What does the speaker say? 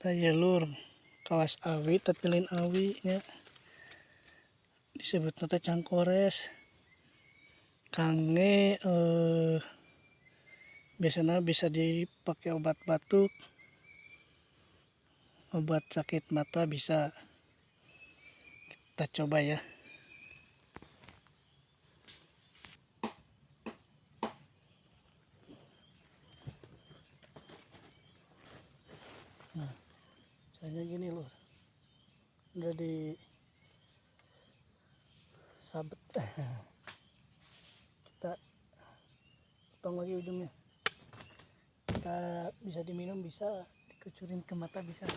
Tayelur kawas awi tepilin awinya disebut teh cangkores kange biasanya bisa dipakai obat batuk, obat sakit mata bisa. Kita coba ya. Nah, saya gini loh, udah di sabet. Kita potong lagi ujungnya. Kita bisa diminum, bisa dikucurin ke mata, bisa.